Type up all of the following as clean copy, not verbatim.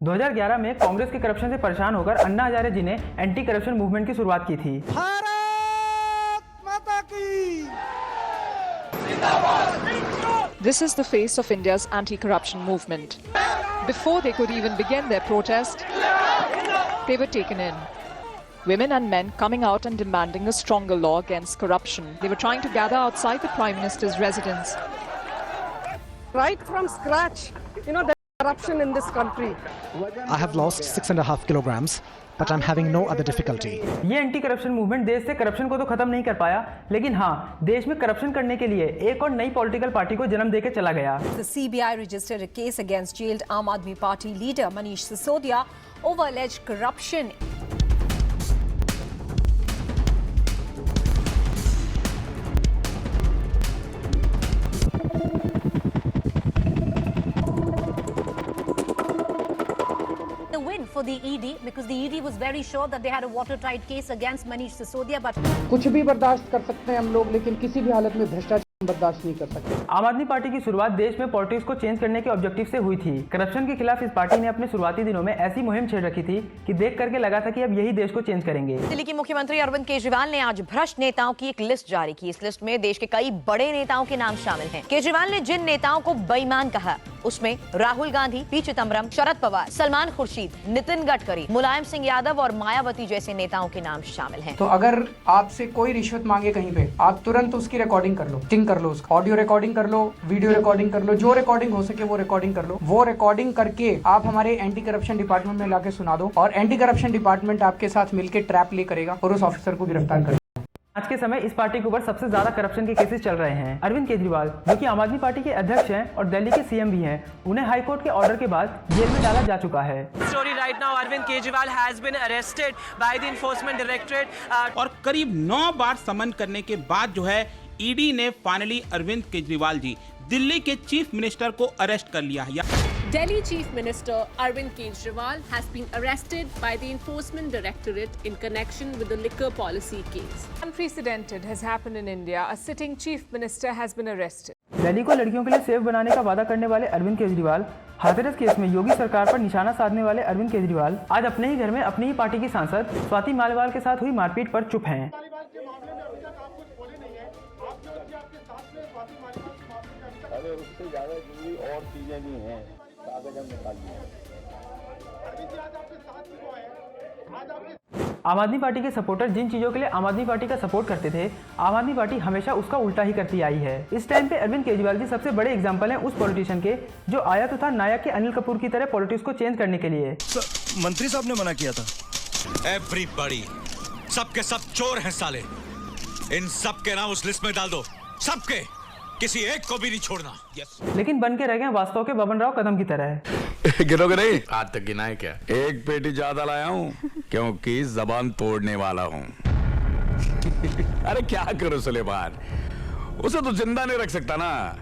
2011 में कांग्रेस के करप्शन से परेशान होकर अन्ना हजारे जी ने एंटी करप्शन मूवमेंट की शुरुआत की थी। भारत माता की। This is the face of India's anti-corruption movement. Before they could even begin their protest, they were taken in. Women and men coming out and demanding a stronger law against corruption. They were trying to gather outside the Prime Minister's residence. Right from scratch, there's corruption in this country. I have lost 6.5 kilograms, but I'm having no other difficulty. ये anti corruption movement देश से corruption को तो खत्म नहीं कर पाया, लेकिन हाँ, देश में करप्शन करने के लिए एक और नई पॉलिटिकल पार्टी को जन्म देके चला गया। The CBI registered a case against jailed Aam Aadmi Party leader Manish Sisodia over alleged corruption. The win for the ED because the ED was very sure that they had a watertight case against Manish Sisodia, but कुछ भी बर्दाश्त कर सकते हैं हम लोग, लेकिन किसी भी हालत में भ्रष्टाचार बर्दाश्त नहीं कर सकते। आम आदमी पार्टी की शुरुआत देश में पॉलिटिक्स को चेंज करने के ऑब्जेक्टिव से हुई थी। करप्शन के खिलाफ इस पार्टी ने अपने शुरुआती दिनों में ऐसी मुहिम छेड़ रखी थी कि देख करके लगा था कि अब यही देश को चेंज करेंगे। दिल्ली के मुख्यमंत्री अरविंद केजरीवाल ने आज भ्रष्ट नेताओं की एक लिस्ट जारी की। इस लिस्ट में देश के कई बड़े नेताओं के नाम शामिल हैं। केजरीवाल ने जिन नेताओं को बेईमान कहा उसमें राहुल गांधी, पी चिदम्बरम, शरद पवार, सलमान खुर्शीद, नितिन गडकरी, मुलायम सिंह यादव और मायावती जैसे नेताओं के नाम शामिल हैं। तो अगर आपसे कोई रिश्वत मांगे कहीं पे, आप तुरंत उसकी रिकॉर्डिंग कर लो, टिंग कर लो, उसका ऑडियो रिकॉर्डिंग कर लो, वीडियो रिकॉर्डिंग कर लो, जो रिकॉर्डिंग हो सके वो रिकॉर्डिंग कर लो। वो रिकॉर्डिंग करके आप हमारे एंटी करप्शन डिपार्टमेंट में लाके सुना दो और एंटी करप्शन डिपार्टमेंट आपके साथ मिलकर ट्रैप प्ले करेगा और उस ऑफिसर को गिरफ्तार करेगा। आज के समय इस पार्टी के ऊपर सबसे ज्यादा करप्शन के केसेस चल रहे हैं। अरविंद केजरीवाल, जो कि आम आदमी पार्टी के अध्यक्ष हैं और दिल्ली के सीएम भी हैं, उन्हें हाई कोर्ट के ऑर्डर के बाद जेल में डाला जा चुका है। Story right now, Arvind Kejriwal has been arrested by the Enforcement Directorate और करीब 9 बार समन करने के बाद जो है ईडी ने फाइनली अरविंद केजरीवाल जी दिल्ली के चीफ मिनिस्टर को अरेस्ट कर लिया है। Delhi Chief Minister Arvind Kejriwal has been arrested by the Enforcement Directorate in connection with the liquor policy case. Unprecedented has happened in India. A sitting chief minister has been arrested. Delhi को लड़कियों के लिए safe बनाने का वादा करने वाले Arvind Kejriwal, Hathras case में योगी सरकार पर निशाना साधने वाले अरविंद केजरीवाल आज अपने ही घर में अपनी ही पार्टी की सांसद स्वाति मालिवाल के साथ हुई मारपीट पर चुप हैं। उससे ज़्यादा जरूरी और चीज़ें भी हैं, कागज हम निकालिए। आम आदमी पार्टी के सपोर्टर जिन चीजों के लिए आम आदमी पार्टी का सपोर्ट करते थे, आम आदमी पार्टी हमेशा उसका उल्टा ही करती आई है। इस टाइम पे अरविंद केजरीवाल जी सबसे बड़े एग्जांपल हैं उस पॉलिटिशियन के जो आया तो था नायक के अनिल कपूर की तरह पॉलिटिक्स को चेंज करने के लिए। मंत्री साहब ने मना किया था। एवरीबॉडी, सबके सब चोर हैं साले। इन सब के नाम उस लिस्ट में डाल दो, सबके, किसी एक को भी नहीं छोड़ना। लेकिन बन के रह गए वास्तव के बबन राव कदम की तरह। गिनोगे नहीं? आज तक गिना है क्या? एक पेटी ज्यादा लाया हूँ क्योंकि जबान तोड़ने वाला हूँ। अरे क्या करो सुलेमान, उसे तो जिंदा नहीं रख सकता ना।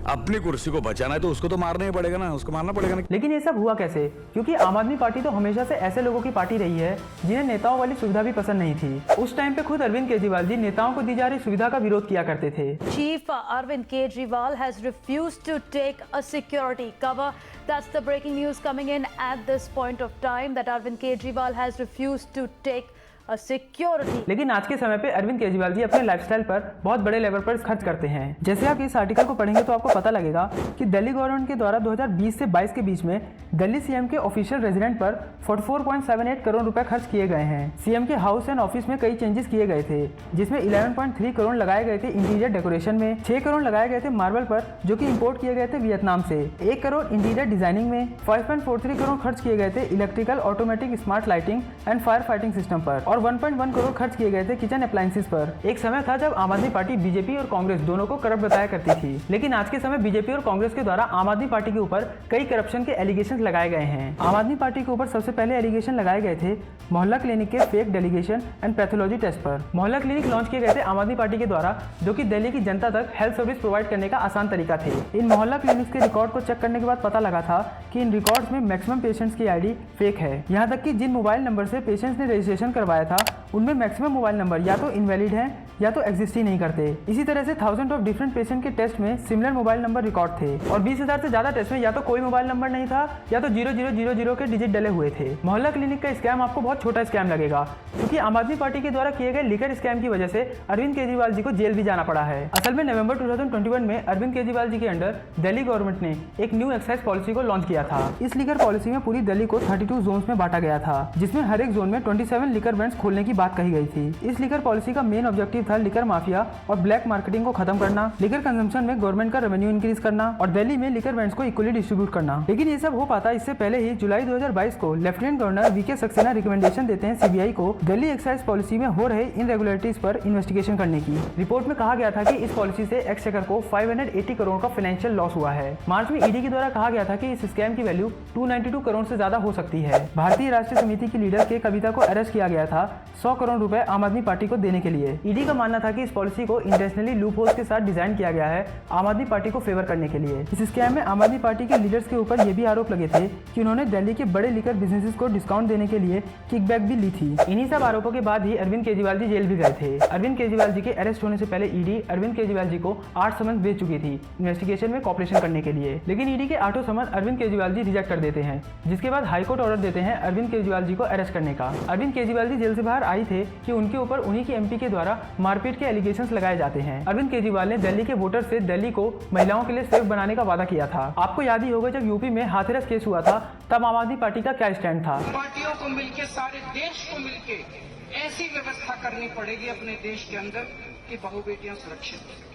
अपनी कुर्सी को बचाना है तो उसको तो मारना ही पड़ेगा ना, उसको मारना पड़ेगा ना। लेकिन ये सब हुआ कैसे? क्योंकि आम आदमी पार्टी तो हमेशा से ऐसे लोगों की पार्टी रही है जिन्हें नेताओं वाली सुविधा भी पसंद नहीं थी। उस टाइम पे खुद अरविंद केजरीवाल जी नेताओं को दी जा रही सुविधा का विरोध किया करते थे। Chief Arvind Kejriwal has refused to take a security cover. That's the breaking news coming in at this point of time that Arvind Kejriwal has refused to take a security. लेकिन आज के समय पे अरविंद केजरीवाल जी अपने लाइफस्टाइल पर बहुत बड़े level पर खर्च करते हैं। जैसे आप इस आर्टिकल को पढ़ेंगे तो आपको पता लगेगा कि दिल्ली गवर्नमेंट के द्वारा 2020 से 22 के बीच में दिल्ली सीएम के ऑफिशियल रेजिडेंट पर 44.78 करोड़ रुपए खर्च किए गए हैं। सीएम के हाउस एंड ऑफिस में कई चेंजेस किए गए थे, जिसमें 11.3 करोड़ लगाए गए थे इंटीरियर डेकोरेशन में, 6 करोड़ लगाए गए थे मार्बल पर जो कि इंपोर्ट किए गए थे वियतनाम से, 1 करोड़ इंटीरियर डिजाइनिंग में, 5.43 करोड़ खर्च किए गए थे electrical automatic smart lighting and fire fighting system पर और 1.1 करोड़ खर्च किए गए थे किचन अप्लायंसेस पर। एक समय था जब आम आदमी पार्टी बीजेपी और कांग्रेस दोनों को करप्ट बताया करती थी, लेकिन आज के समय बीजेपी और कांग्रेस के द्वारा आम आदमी पार्टी के ऊपर कई करप्शन के एलिगेशन लगाए गए हैं। आम आदमी पार्टी के ऊपर सबसे पहले एलिगेशन लगाए गए थे मोहल्ला क्लिनिक के fake delegation and pathology test पर। मोहल्ला क्लिनिक लॉन्च किए गए थे आम आदमी पार्टी के द्वारा, जो कि दिल्ली की जनता तक हेल्थ सर्विस प्रोवाइड करने का आसान तरीका थे। इन मोहल्ला क्लिनिक्स के रिकॉर्ड को चेक करने के बाद पता लगा था कि इन रिकॉर्ड्स में मैक्सिमम पेशेंट्स की आईडी फेक है। यहाँ तक कि जिन मोबाइल नंबर से पेशेंट्स ने रजिस्ट्रेशन करवाया था उनमें मैक्सिमम मोबाइल नंबर या तो इनवैलिड हैं या तो एग्जिस्ट ही नहीं करते। इसी तरह से 1000 ऑफ डिफरेंट पेशेंट के टेस्ट में सिमिलर मोबाइल नंबर रिकॉर्ड थे और 20,000 से ज्यादा टेस्ट में या तो कोई मोबाइल नंबर नहीं था या तो 0000 के डिजिट डले हुए थे। मोहल्ला क्लिनिक का स्कैम आपको बहुत छोटा स्कैम लगेगा, क्योंकि आम आदमी पार्टी के द्वारा किए गए लिकर स्कैम की वजह से अरविंद केजरीवाल जी को जेल भी जाना पड़ा है। असल में नवंबर 2021 में अरविंद केजरीवाल जी के अंडर दिल्ली गवर्नमेंट ने एक न्यू एक्साइज पॉलिसी को लॉन्च किया था। इस लिकर पॉलिसी में पूरी दिल्ली को 32 जोन्स में बांटा गया था, जिसमें हर एक जोन में 27 लिकर वेंट्स खोलने की बात कही गई थी। इस लिकर पॉलिसी का मेन ऑब्जेक्टिव था लिकर माफिया और ब्लैक मार्केटिंग को खत्म करना, लिकर कंजम्पशन में गवर्नमेंट का रेवेन्यू इंक्रीज करना और दिल्ली में लिकर वेंट्स को इक्वली डिस्ट्रीब्यूट करना। लेकिन ये सब हो पाता इससे पहले ही जुलाई 2022 को lieutenant governor V K Saxena recommendation देते हैं सीबीआई को दिल्ली एक्साइज पॉलिसी में हो रहे इनरेगुलरिटीज पर इन्वेस्टिगेशन करने की। रिपोर्ट में कहा गया था कि इस पॉलिसी से एक्सचेकर को 580 करोड़ का फाइनेंशियल लॉस हुआ है। मार्च में ईडी के द्वारा कहा गया था कि इस स्कैम की वैल्यू 292 करोड़ से ज्यादा हो सकती है। भारतीय राष्ट्रीय समिति की लीडर के कविता को अरेस्ट किया गया था 100 करोड़ रुपए आम आदमी पार्टी को देने के लिए। ईडी का मानना था कि इस पॉलिसी को इंटेंशनली लूप होल्स के साथ डिजाइन किया गया है आम आदमी पार्टी को फेवर करने के लिए। इस स्कैम में आम आदमी पार्टी के लीडर्स के ऊपर ये भी आरोप लगे थे कि उन्होंने दिल्ली के बड़े लिकर बिजनेसेस को डिस्काउंट देने के लिए किकबैक भी ली थी। इन्हीं सब आरोपों के बाद ही अरविंद केजरीवाल जी जेल भी गए थे। अरविंद केजरीवाल जी के अरेस्ट होने से पहले ईडी अरविंद केजरीवाल जी को 8 समन भेज चुकी थी इन्वेस्टिगेशन में कॉपरेशन करने के लिए, लेकिन ईडी के 8 समन अरविंद केजरीवाल जी रिजेक्ट कर देते हैं, जिसके बाद हाईकोर्ट ऑर्डर देते हैं अरविंद केजरीवाल जी को अरेस्ट करने का। अरविंद केजरीवाल जी जेल से बाहर आई थे कि उनके ऊपर उन्हीं की एमपी के द्वारा मारपीट के एलिगेशंस लगाए जाते हैं। अरविंद केजरीवाल ने दिल्ली के वोटर से दिल्ली को महिलाओं के लिए सेफ बनाने का वादा किया था। आपको याद ही होगा जब यूपी में हाथरस केस हुआ था तब आम आदमी पार्टी का क्या स्टैंड था। पार्टियों को मिलकर, सारे देश को मिलकर ऐसी व्यवस्था करनी पड़ेगी अपने देश के अंदर कि बहु बेटियां सुरक्षित हो सके।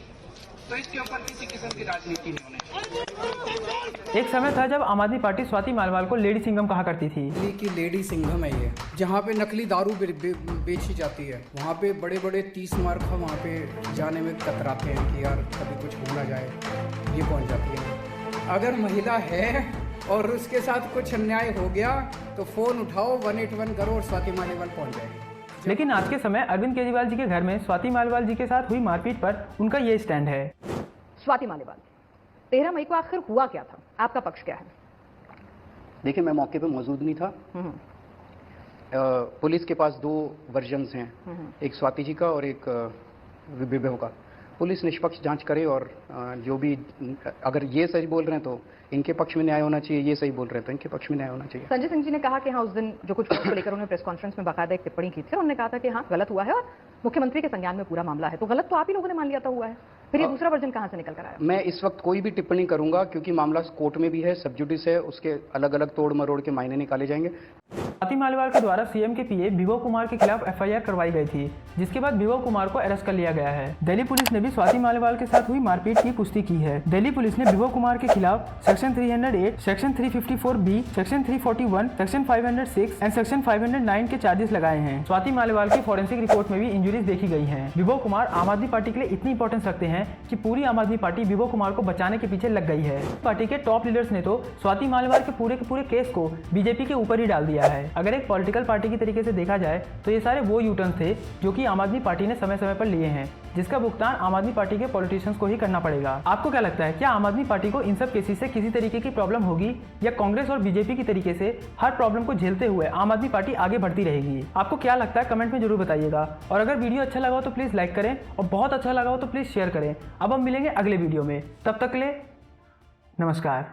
तो इसके ऊपर किसी किस्म की राजनीति नहीं होनी चाहिए। एक समय था जब आम आदमी पार्टी स्वाति मालवाल को लेडी सिंघम कहा करती थी। दिल्ली की लेडी सिंघम है ये, जहाँ पे नकली दारू बेची जाती है, वहाँ पे बड़े बड़े 30 मार्क वहाँ पे जाने में कतराते हैं कि यार कभी कुछ हो ना जाए। ये पहुँच जाती है। अगर महिला है और उसके साथ कुछ अन्याय हो गया तो फोन उठाओ, 181 करो और स्वाति मालीवाल पहुँच जाएगी। लेकिन आज के समय अरविंद केजरीवाल जी के घर में स्वाति मालवाल जी के साथ हुई मारपीट पर उनका ये स्टैंड है। स्वाति मालीवाल, 13 मई को आखिर हुआ क्या था? आपका पक्ष क्या है? देखिए, मैं मौके पे मौजूद नहीं था। पुलिस के पास 2 वर्जन्स हैं, एक स्वाति जी का और एक विभव का। पुलिस निष्पक्ष जांच करे और जो भी, अगर ये सच बोल रहे हैं तो इनके पक्ष में न्याय होना चाहिए, ये सही बोल रहे हैं तो इनके पक्ष में न्याय होना चाहिए। संजय सिंह जी ने कहा कि हाँ, उस दिन जो कुछ को लेकर उन्होंने प्रेस कॉन्फ्रेंस में बाकायदा एक टिप्पणी की थी, उन्होंने कहा था कि हाँ गलत हुआ है और मुख्यमंत्री के संज्ञान में पूरा मामला है। तो गलत तो आप ही लोगों ने मान लिया था हुआ है, फिर ये दूसरा वर्जन कहाँ से निकल कर आया? मैं इस वक्त कोई भी टिप्पणी करूंगा क्योंकि मामला कोर्ट में भी है, सब जुडिस है, उसके अलग अलग तोड़ मरोड़ के मायने निकाले जाएंगे। स्वाति मालीवाल के द्वारा सीएम के पीए विभव कुमार के खिलाफ एफआईआर करवाई गई थी, जिसके बाद विभव कुमार को अरेस्ट कर लिया गया है। दिल्ली पुलिस ने भी स्वाति मालीवाल के साथ हुई मारपीट की पुष्टि की है। दिल्ली पुलिस ने विभव कुमार के खिलाफ section 308, section 354B, section 341, section 506 and section 509 के चार्जेस लगाए हैं। स्वाति मालीवाल की फॉरेंसिक रिपोर्ट में भी इंजुरीज देखी गई हैं। विभव कुमार आम आदमी पार्टी के लिए इतनी इंपॉर्टेंस रखते हैं कि पूरी आम आदमी पार्टी विभव कुमार को बचाने के पीछे लग गई है। पार्टी के टॉप लीडर्स ने तो स्वाति मालीवाल के पूरे केस को बीजेपी के ऊपर ही डाल दिया है। अगर एक पॉलिटिकल पार्टी की तरीके से देखा जाए तो ये सारे वो यूटर्न थे जो कि आम आदमी पार्टी ने समय समय पर लिए हैं, जिसका भुगतान आम आदमी पार्टी के पॉलिटिशियंस को ही करना पड़ेगा। आपको क्या लगता है, क्या आम आदमी पार्टी को इन सब केसेस से किसी तरीके की प्रॉब्लम होगी या कांग्रेस और बीजेपी की तरीके से हर प्रॉब्लम को झेलते हुए आम आदमी पार्टी आगे बढ़ती रहेगी? आपको क्या लगता है कमेंट में जरूर बताइएगा। और अगर वीडियो अच्छा लगा हो तो प्लीज लाइक करें और बहुत अच्छा लगा हो तो प्लीज शेयर करें। अब हम मिलेंगे अगले वीडियो में, तब तक के लिए नमस्कार।